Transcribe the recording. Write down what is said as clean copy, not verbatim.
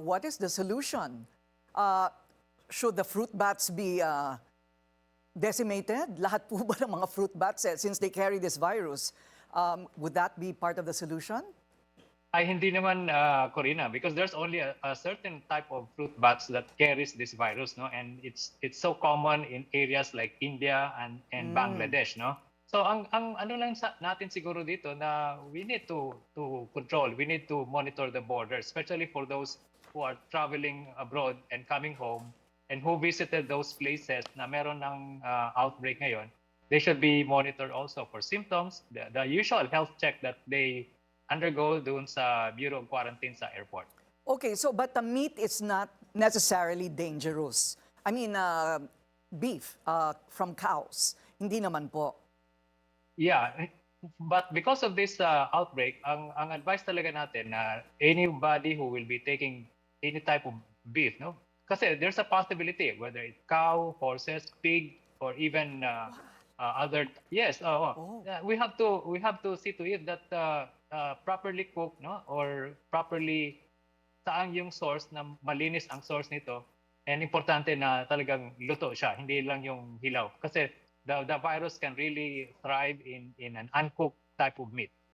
what is the solution? Uh, should the fruit bats be decimated? Lahat po ba ng mga fruit bats, since they carry this virus, would that be part of the solution? Ay, hindi naman, Corina, because there's only a certain type of fruit bats that carries this virus, no? And it's so common in areas like India and Bangladesh, no? So ang ano lang natin siguro dito na we need to control, we need to monitor the borders, especially for those who are traveling abroad and coming home and who visited those places na meron ng outbreak ngayon. They should be monitored also for symptoms, the usual health check that they undergo doon sa Bureau of Quarantine sa airport. Okay, so but the meat is not necessarily dangerous. I mean, beef from cows, hindi naman po. Yeah, but because of this outbreak, ang advice talaga natin na anybody who will be taking any type of beef, no? Kasi there's a possibility whether it's cow, horses, pig, or even other. Yes, we have to see to it that properly cooked, no, or properly saan yung source na malinis ang source nito. And importante na talagang luto siya, hindi lang yung hilaw. Kasi the virus can really thrive in an uncooked type of meat.